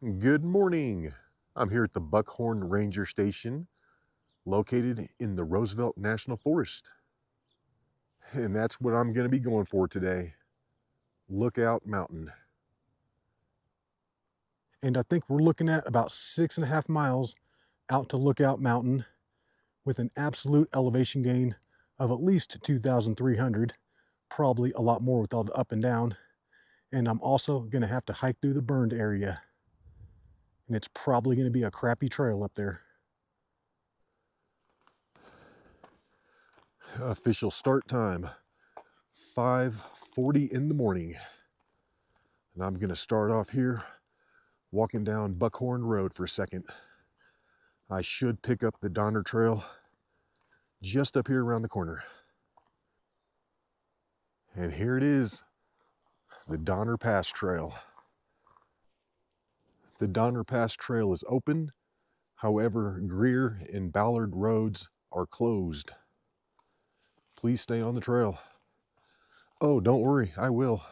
Good morning. I'm here at the Buckhorn Ranger Station, located in the Roosevelt National Forest. And that's what I'm going to be going for today. Lookout Mountain. And I think we're looking at about 6.5 miles out to Lookout Mountain with an absolute elevation gain of at least 2,300, probably a lot more with all the up and down. And I'm also going to have to hike through the burned area. And it's probably going to be a crappy trail up there. Official start time, 5:40 in the morning. And I'm going to start off here walking down Buckhorn Road for a second. I should pick up the Donner Trail just up here around the corner. And here it is, the Donner Pass Trail. The Donner Pass Trail is open. However, Greer and Ballard roads are closed. Please stay on the trail. Oh, don't worry, I will.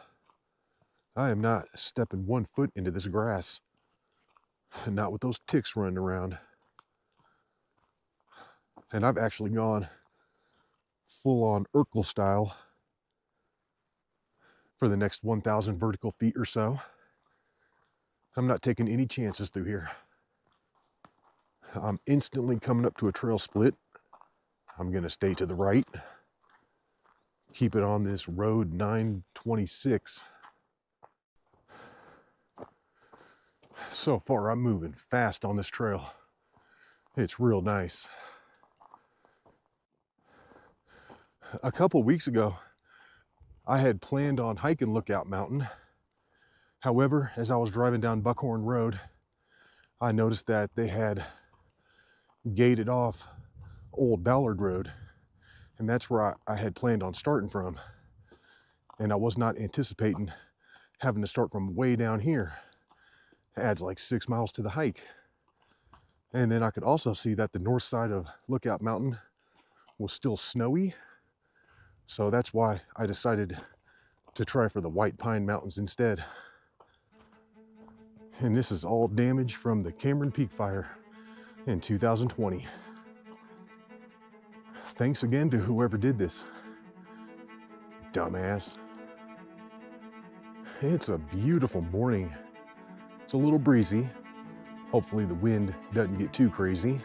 I am not stepping 1 foot into this grass. Not with those ticks running around. And I've actually gone full-on Urkel style for the next 1,000 vertical feet or so. I'm not taking any chances through here. I'm instantly coming up to a trail split. I'm gonna stay to the right. Keep it on this road 926. So far, I'm moving fast on this trail. It's real nice. A couple weeks ago, I had planned on hiking Lookout Mountain. However, as I was driving down Buckhorn Road, I noticed that they had gated off Old Ballard Road, and that's where I had planned on starting from. And I was not anticipating having to start from way down here. It adds like 6 miles to the hike. And then I could also see that the north side of Lookout Mountain was still snowy. So that's why I decided to try for the White Pine Mountains instead. And this is all damage from the Cameron Peak fire in 2020. Thanks again to whoever did this. Dumbass. It's a beautiful morning. It's a little breezy. Hopefully the wind doesn't get too crazy.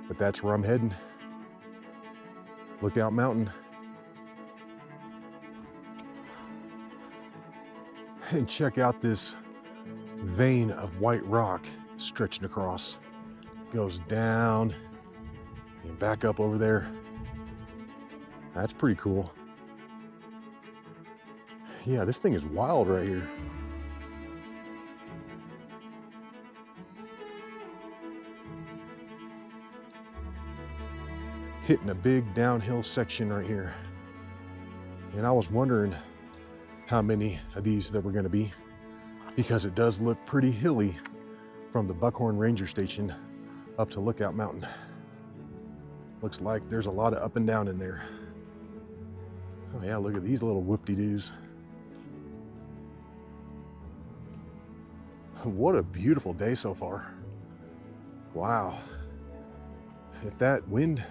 But that's where I'm heading. Lookout Mountain. And check out this vein of white rock stretching across. Goes down and back up over there. That's pretty cool. Yeah, this thing is wild right here. Hitting a big downhill section right here. And I was wondering how many of these there were going to be, because it does look pretty hilly from the Buckhorn Ranger Station up to Lookout Mountain. Looks like there's a lot of up and down in there. Oh yeah, look at these little whoop-de-doos. What a beautiful day so far. Wow. If that wind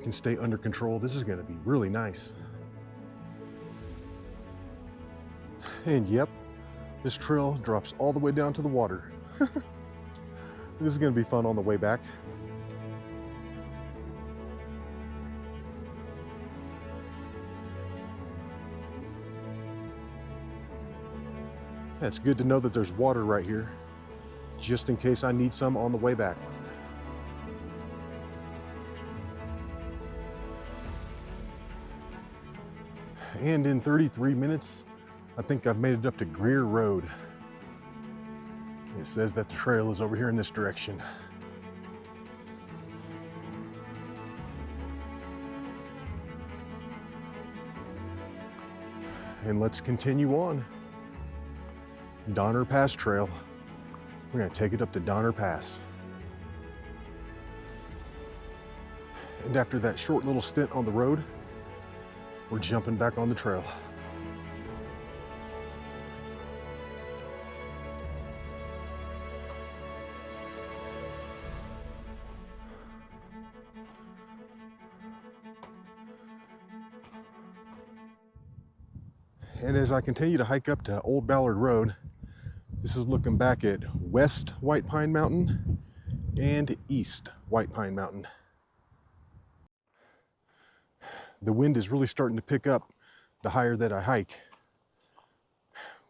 can stay under control, this is going to be really nice. And yep, this trail drops all the way down to the water. This is going to be fun on the way back. It's good to know that there's water right here, just in case I need some on the way back. And in 33 minutes, I think I've made it up to Greer Road. It says that the trail is over here in this direction. And let's continue on. Donner Pass Trail. We're gonna take it up to Donner Pass. And after that short little stint on the road, we're jumping back on the trail. And as I continue to hike up to Old Ballard Road, this is looking back at West White Pine Mountain and East White Pine Mountain. The wind is really starting to pick up the higher that I hike,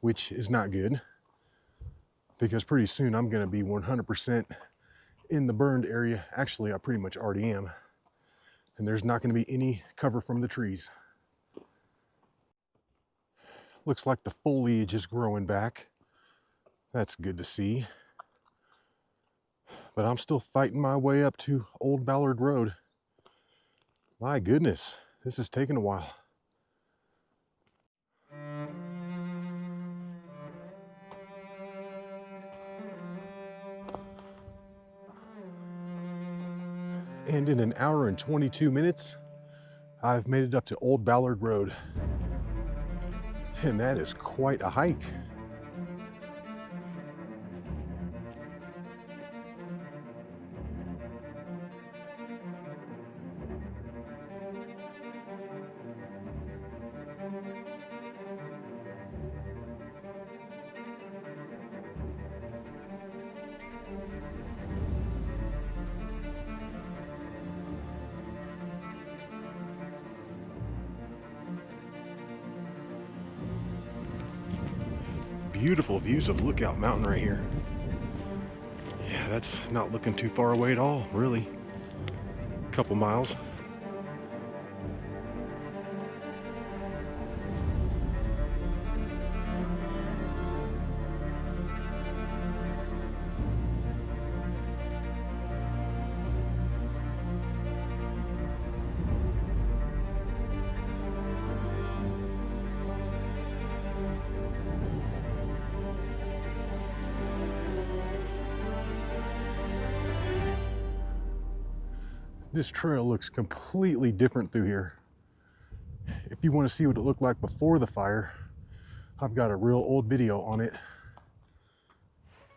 which is not good, because pretty soon I'm going to be 100% in the burned area. Actually, I pretty much already am. And there's not going to be any cover from the trees. Looks like the foliage is growing back. That's good to see. But I'm still fighting my way up to Old Ballard Road. My goodness, this is taking a while. And in an hour and 22 minutes, I've made it up to Old Ballard Road. And that is quite a hike. Beautiful views of Lookout Mountain right here. Yeah, that's not looking too far away at all, really. A couple miles. This trail looks completely different through here. If you want to see what it looked like before the fire, I've got a real old video on it.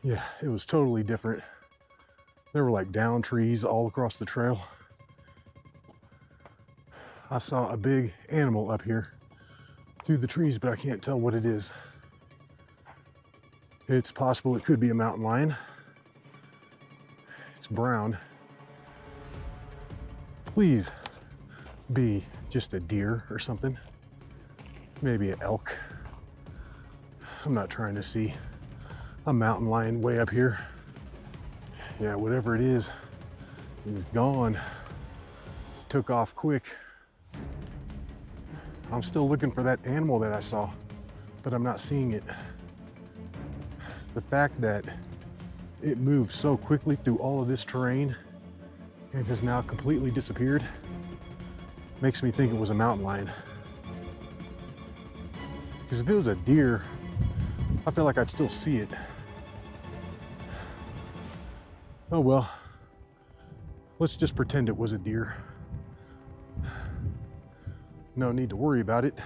Yeah, it was totally different. There were like down trees all across the trail. I saw a big animal up here through the trees, but I can't tell what it is. It's possible it could be a mountain lion. It's brown. Please be just a deer or something. Maybe an elk. I'm not trying to see a mountain lion way up here. Yeah, whatever it is gone. Took off quick. I'm still looking for that animal that I saw, but I'm not seeing it. The fact that it moved so quickly through all of this terrain and has now completely disappeared makes me think it was a mountain lion. Because if it was a deer, I feel like I'd still see it. Oh well, let's just pretend it was a deer. No need to worry about it.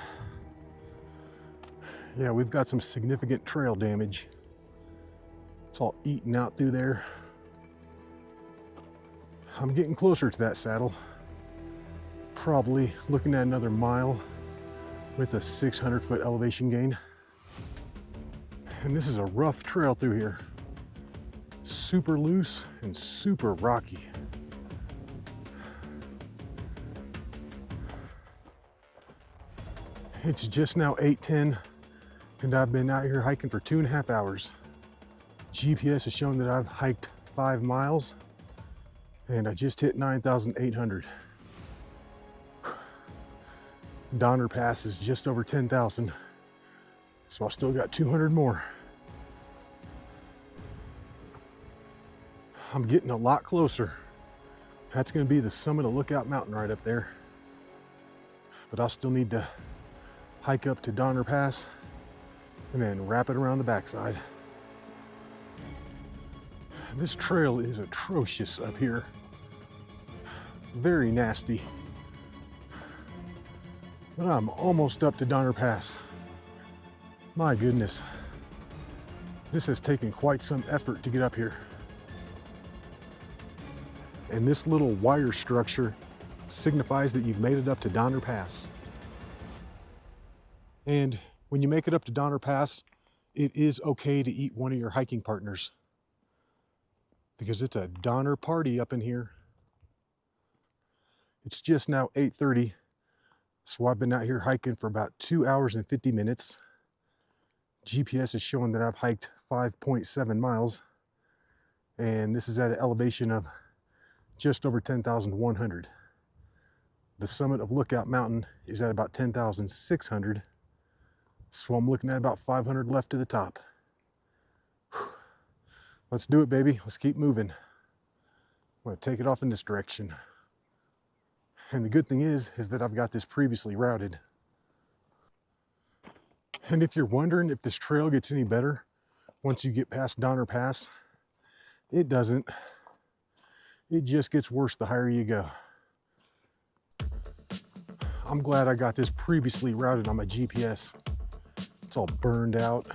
Yeah, we've got some significant trail damage. It's all eaten out through there. I'm getting closer to that saddle. Probably looking at another mile with a 600-foot elevation gain. And this is a rough trail through here. Super loose and super rocky. It's just now 8:10 and I've been out here hiking for 2.5 hours. GPS has shown that I've hiked 5 miles and I just hit 9,800. Donner Pass is just over 10,000, so I still got 200 more. I'm getting a lot closer. That's going to be the summit of Lookout Mountain right up there. But I'll still need to hike up to Donner Pass and then wrap it around the backside. This trail is atrocious up here. Very nasty. But I'm almost up to Donner Pass. My goodness. This has taken quite some effort to get up here. And this little wire structure signifies that you've made it up to Donner Pass. And when you make it up to Donner Pass, it is okay to eat one of your hiking partners, because it's a Donner party up in here. It's just now 8:30, so I've been out here hiking for about 2 hours and 50 minutes. GPS is showing that I've hiked 5.7 miles, and this is at an elevation of just over 10,100. The summit of Lookout Mountain is at about 10,600, so I'm looking at about 500 left to the top. Whew. Let's do it, baby. Let's keep moving. I'm going to take it off in this direction. And the good thing is that I've got this previously routed. And if you're wondering if this trail gets any better once you get past Donner Pass, it doesn't. It just gets worse the higher you go. I'm glad I got this previously routed on my GPS. It's all burned out.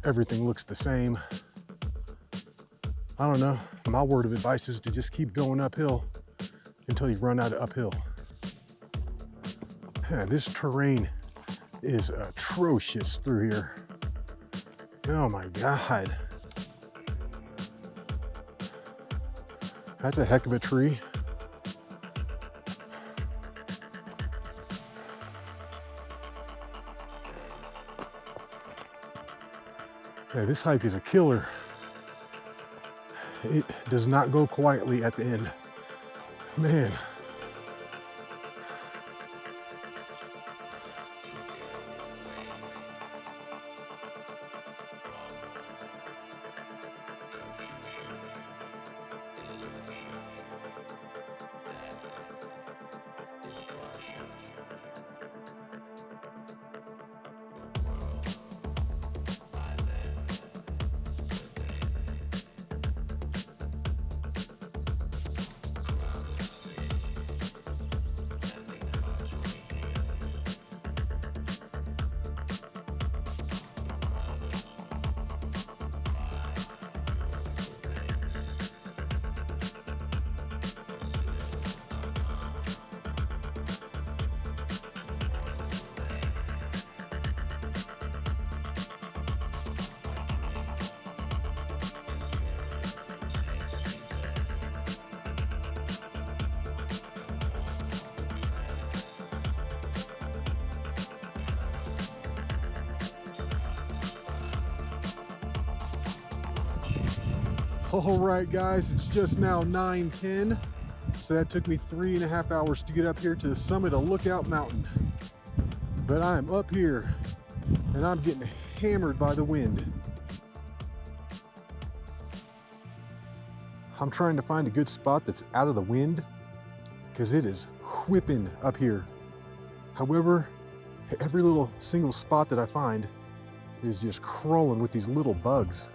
Everything looks the same. I don't know. My word of advice is to just keep going uphill until you run out of uphill. Yeah, this terrain is atrocious through here. Oh my God. That's a heck of a tree. Yeah, this hike is a killer. It does not go quietly at the end. Man. All right, guys, it's just now 9:10. So that took me 3.5 hours to get up here to the summit of Lookout Mountain. But I am up here and I'm getting hammered by the wind. I'm trying to find a good spot that's out of the wind because it is whipping up here. However, every little single spot that I find is just crawling with these little bugs.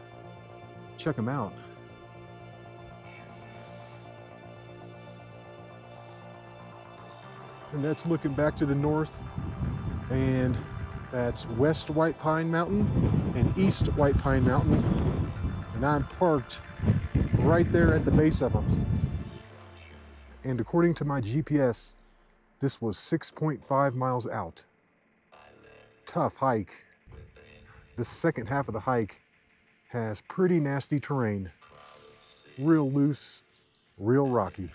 Check them out. And that's looking back to the north, and that's West White Pine Mountain and East White Pine Mountain, and I'm parked right there at the base of them. And according to my GPS, this was 6.5 miles out. Tough hike. The second half of the hike has pretty nasty terrain. Real loose, real rocky.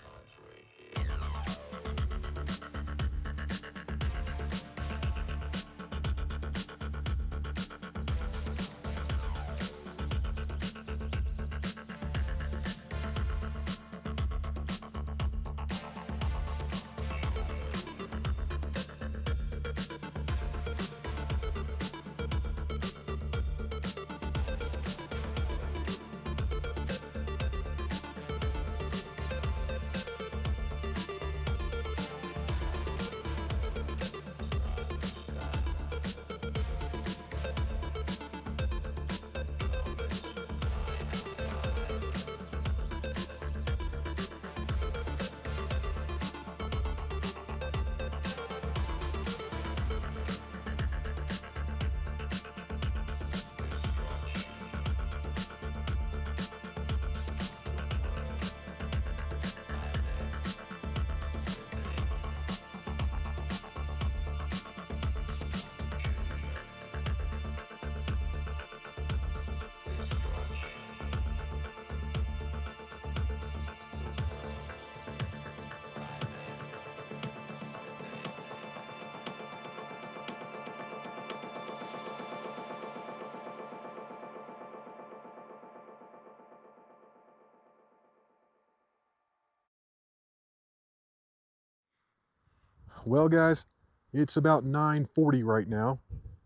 Well, guys, it's about 9:40 right now,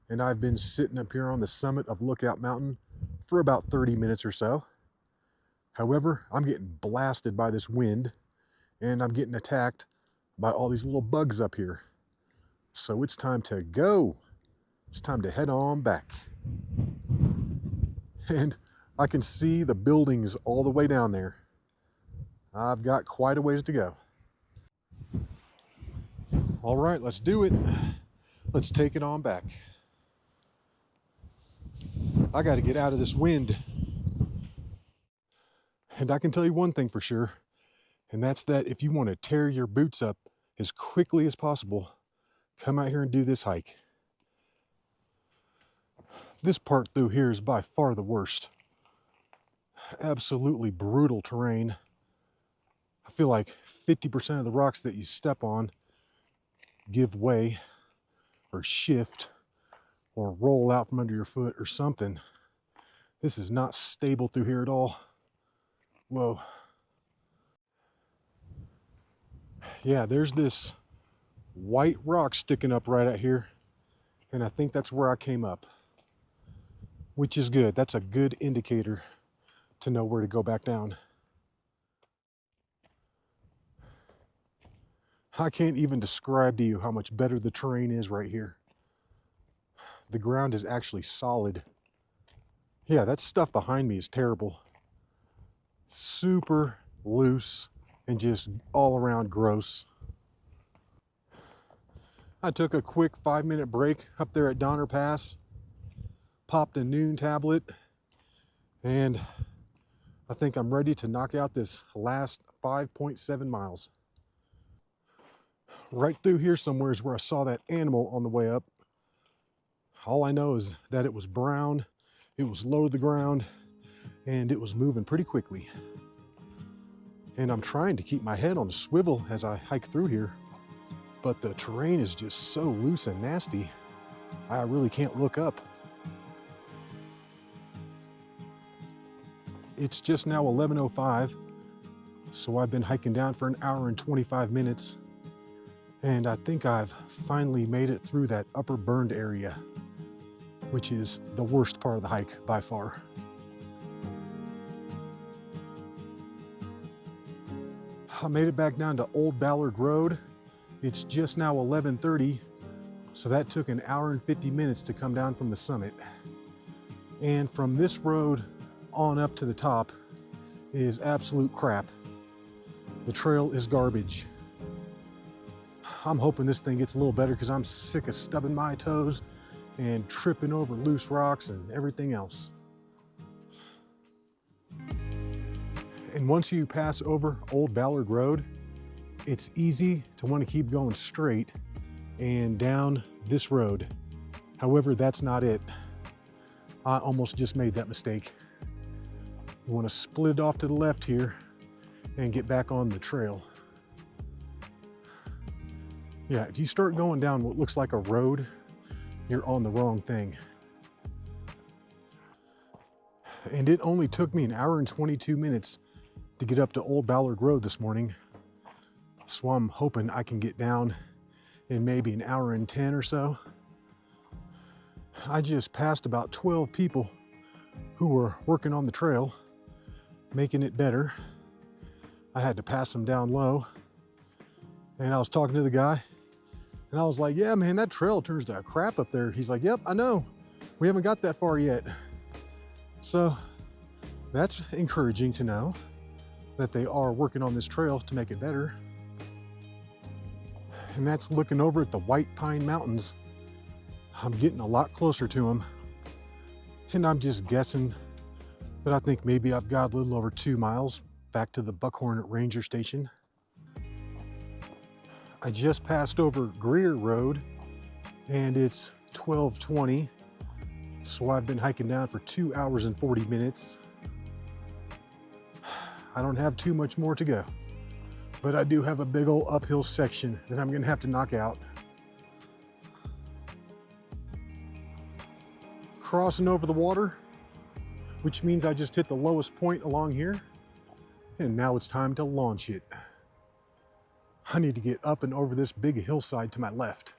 and I've been sitting up here on the summit of Lookout Mountain for about 30 minutes or so. However, I'm getting blasted by this wind, and I'm getting attacked by all these little bugs up here. So it's time to go. It's time to head on back. And I can see the buildings all the way down there. I've got quite a ways to go. All right, let's do it. Let's take it on back. I got to get out of this wind. And I can tell you one thing for sure, and that's that if you want to tear your boots up as quickly as possible, come out here and do this hike. This part through here is by far the worst. Absolutely brutal terrain. I feel like 50% of the rocks that you step on give way or shift or roll out from under your foot or something. This is not stable through here at all. Whoa. Yeah, there's this white rock sticking up right out here, and I think that's where I came up, which is good. That's a good indicator to know where to go back down. I can't even describe to you how much better the terrain is right here. The ground is actually solid. Yeah, that stuff behind me is terrible. Super loose and just all around gross. I took a quick 5-minute break up there at Donner Pass, popped a noon tablet, and I think I'm ready to knock out this last 5.7 miles. Right through here somewhere is where I saw that animal on the way up. All I know is that it was brown, it was low to the ground, and it was moving pretty quickly. And I'm trying to keep my head on a swivel as I hike through here, but the terrain is just so loose and nasty, I really can't look up. It's just now 11:05, so I've been hiking down for an hour and 25 minutes, and I think I've finally made it through that upper burned area, which is the worst part of the hike by far. I made it back down to Old Ballard Road. It's just now 11:30, so that took an hour and 50 minutes to come down from the summit. And from this road on up to the top is absolute crap. The trail is garbage. I'm hoping this thing gets a little better because I'm sick of stubbing my toes and tripping over loose rocks and everything else. And once you pass over Old Ballard Road, it's easy to want to keep going straight and down this road. However, that's not it. I almost just made that mistake. You want to split off to the left here and get back on the trail. Yeah, if you start going down what looks like a road, you're on the wrong thing. And it only took me an hour and 22 minutes to get up to Old Ballard Road this morning. So I'm hoping I can get down in maybe an hour and 10 or so. I just passed about 12 people who were working on the trail, making it better. I had to pass them down low. And I was talking to the guy, and I was like, yeah, man, that trail turns to crap up there. He's like, yep, I know. We haven't got that far yet. So that's encouraging to know that they are working on this trail to make it better. And that's looking over at the White Pine Mountains. I'm getting a lot closer to them. And I'm just guessing, but I think maybe I've got a little over 2 miles back to the Buckhorn Ranger Station. I just passed over Greer Road, and it's 12:20, so I've been hiking down for 2 hours and 40 minutes. I don't have too much more to go, but I do have a big old uphill section that I'm gonna have to knock out. Crossing over the water, which means I just hit the lowest point along here, and now it's time to launch it. I need to get up and over this big hillside to my left.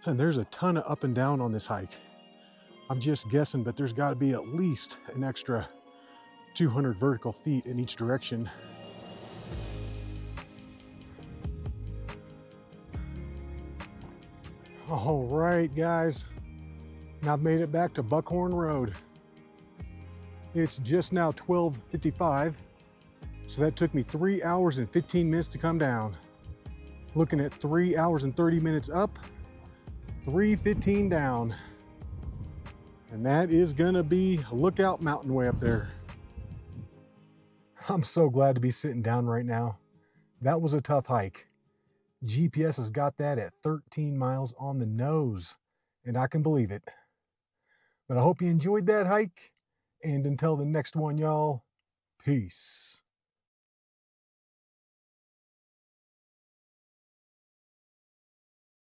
And there's a ton of up and down on this hike. I'm just guessing, but there's got to be at least an extra 200 vertical feet in each direction. All right, guys. Now I've made it back to Buckhorn Road. It's just now 12:55, so that took me 3 hours and 15 minutes to come down. Looking at 3 hours and 30 minutes up, 3:15 down. And that is gonna be Lookout Mountain way up there. I'm so glad to be sitting down right now. That was a tough hike. GPS has got that at 13 miles on the nose, and I can believe it. But I hope you enjoyed that hike, and until the next one, y'all, peace.